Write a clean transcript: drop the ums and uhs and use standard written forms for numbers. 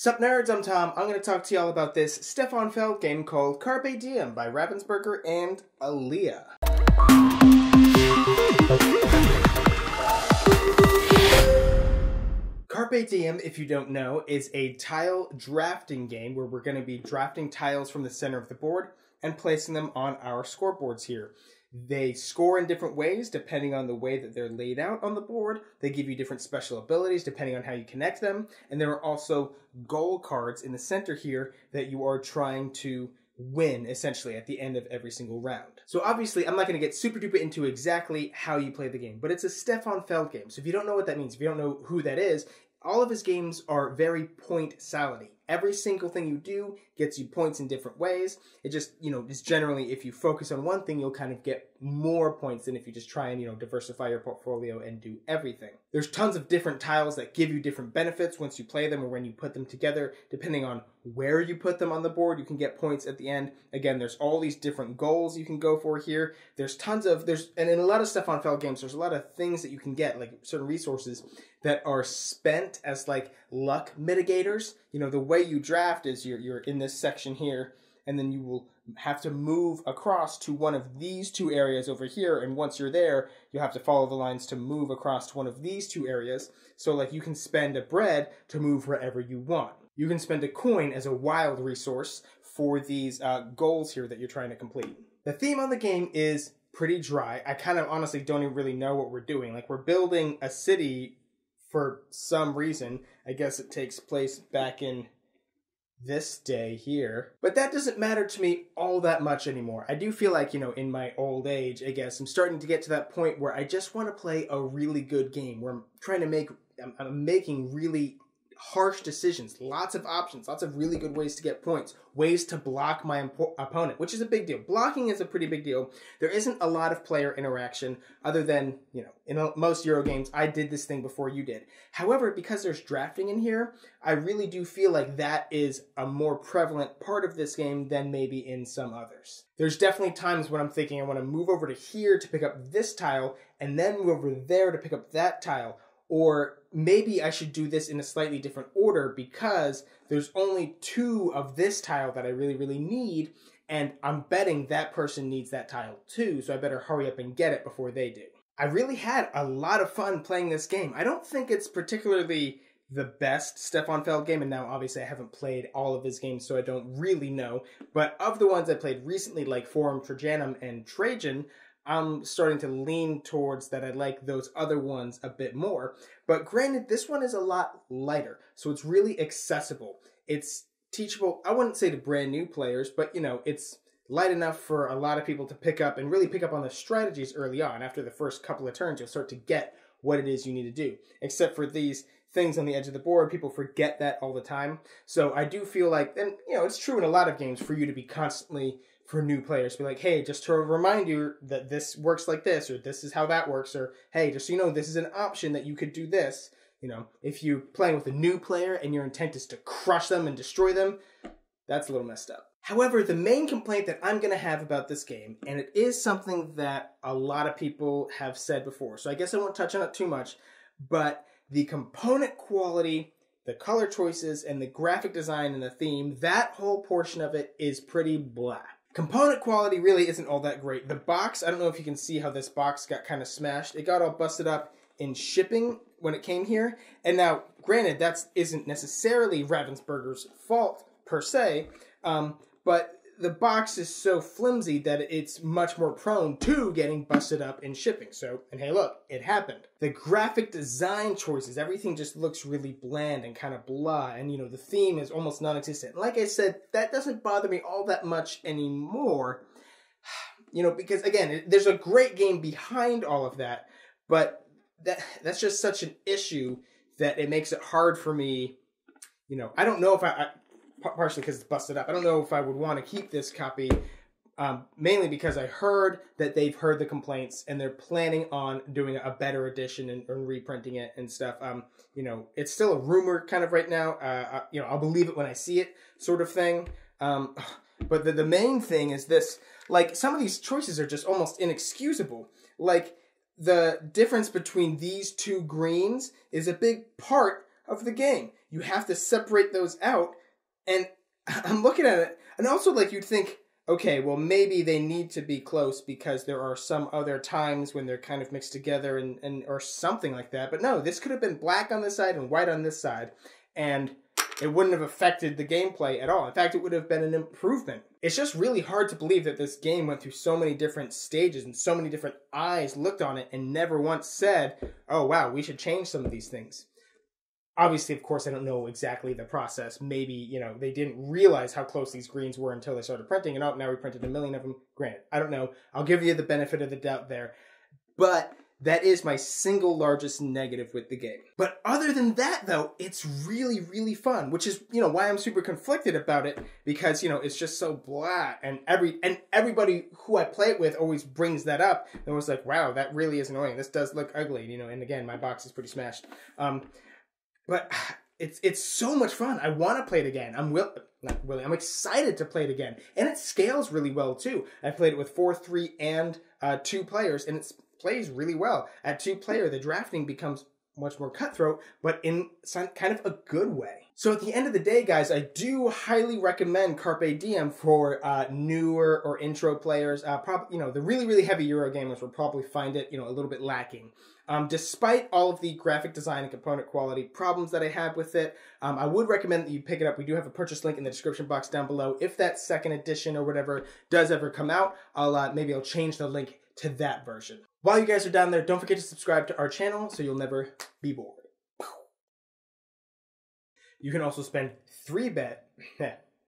Sup nerds, I'm Tom. I'm going to talk to y'all about this Stefan Feld game called Carpe Diem by Ravensburger and Aaliyah. Carpe Diem, if you don't know, is a tile drafting game where we're going to be drafting tiles from the center of the board and placing them on our scoreboards here. They score in different ways depending on the way that they're laid out on the board. They give you different special abilities depending on how you connect them. And there are also goal cards in the center here that you are trying to win, essentially, at the end of every single round. So obviously, I'm not going to get super duper into exactly how you play the game, but it's a Stefan Feld game. So if you don't know what that means, if you don't know who that is, all of his games are very point-salad-y. Every single thing you do gets you points in different ways. It just, it's generally, if you focus on one thing, you'll kind of get more points than if you just try and, diversify your portfolio and do everything. There's tons of different tiles that give you different benefits once you play them or when you put them together. Depending on where you put them on the board, you can get points at the end. Again, there's all these different goals you can go for here. And in a lot of Stefan Feld games, there's a lot of things that you can get, like certain resources that are spent as like luck mitigators. The way you draft is you're in this section here, and then you will have to move across to one of these two areas over here, and once you're there, you'll have to follow the lines to move across to one of these two areas. So like you can spend a bread to move wherever you want. You can spend a coin as a wild resource for these goals here that you're trying to complete. The theme on the game is pretty dry. I kind of honestly don't even really know what we're doing. Like, we're building a city for some reason. I guess it takes place back in this day here. But that doesn't matter to me all that much anymore. I do feel like, in my old age, I guess, I'm starting to get to that point where I just want to play a really good game, where I'm making really harsh decisions, lots of options, lots of really good ways to get points, ways to block my opponent, which is a big deal. Blocking is a pretty big deal. There isn't a lot of player interaction other than, in most Euro games, I did this thing before you did. However, because there's drafting in here, I really do feel like that is a more prevalent part of this game than maybe in some others. There's definitely times when I'm thinking I want to move over to here to pick up this tile and then move over there to pick up that tile. Or maybe I should do this in a slightly different order because there's only two of this tile that I really, really need, and I'm betting that person needs that tile too, so I better hurry up and get it before they do. I really had a lot of fun playing this game. I don't think it's particularly the best Stefan Feld game, and now obviously I haven't played all of his games, so I don't really know, but of the ones I played recently, like Forum Trajanum and Trajan, I'm starting to lean towards that I like those other ones a bit more. But granted, this one is a lot lighter, so it's really accessible. It's teachable, I wouldn't say to brand new players, but it's light enough for a lot of people to pick up and really pick up on the strategies early on. After the first couple of turns, you'll start to get what it is you need to do. Except for these things on the edge of the board, people forget that all the time. So I do feel like, and it's true in a lot of games for you to be constantly, for new players, be like, hey, just to remind you that this works like this, or this is how that works, or hey, just so you know, this is an option that you could do this. If you're playing with a new player and your intent is to crush them and destroy them, that's a little messed up. However, the main complaint that I'm going to have about this game, and it is something that a lot of people have said before, so I guess I won't touch on it too much, but the component quality, the color choices, and the graphic design and the theme, that whole portion of it is pretty blah. Component quality really isn't all that great. The box, I don't know if you can see how this box got kind of smashed. It got all busted up in shipping when it came here. And now, granted, that isn't necessarily Ravensburger's fault per se, but the box is so flimsy that it's much more prone to getting busted up in shipping. So, and hey look, it happened. The graphic design choices, everything just looks really bland and kind of blah, and the theme is almost non-existent. Like I said, that doesn't bother me all that much anymore, because again, there's a great game behind all of that, but that's just such an issue that it makes it hard for me. I don't know if partially because it's busted up, I don't know if I would want to keep this copy, mainly because I heard that they've heard the complaints and they're planning on doing a better edition and reprinting it and stuff. It's still a rumor kind of right now. I'll believe it when I see it sort of thing. But the main thing is this, like, some of these choices are just almost inexcusable. Like, the difference between these two greens is a big part of the game. You have to separate those out, and I'm looking at it, and also, like, you'd think, okay, well, maybe they need to be close because there are some other times when they're kind of mixed together and or something like that. But no, this could have been black on this side and white on this side, and it wouldn't have affected the gameplay at all. In fact, it would have been an improvement. It's just really hard to believe that this game went through so many different stages and so many different eyes looked on it and never once said, oh, wow, we should change some of these things. Obviously, of course, I don't know exactly the process. Maybe, you know, they didn't realize how close these greens were until they started printing, and oh, now we printed 1 million of them. Granted, I don't know. I'll give you the benefit of the doubt there. But that is my single largest negative with the game. But other than that, though, it's really, really fun, which is, you know, why I'm super conflicted about it, because, you know, it's just so blah, and everybody who I play it with always brings that up, and was like, wow, that really is annoying. This does look ugly, you know, and again, my box is pretty smashed. But it's so much fun. I want to play it again. I'm excited to play it again. And it scales really well, too. I played it with 4, 3, and 2 players, and it plays really well. At 2-player, the drafting becomes much more cutthroat, but in some kind of a good way. So at the end of the day, guys, I do highly recommend Carpe Diem for newer or intro players. You know, the really, really heavy Euro gamers will probably find it, you know, a little bit lacking. Despite all of the graphic design and component quality problems that I have with it, I would recommend that you pick it up. We do have a purchase link in the description box down below. If that second edition or whatever does ever come out, maybe I'll change the link to that version. While you guys are down there, don't forget to subscribe to our channel so you'll never be bored. You can also spend 3 bet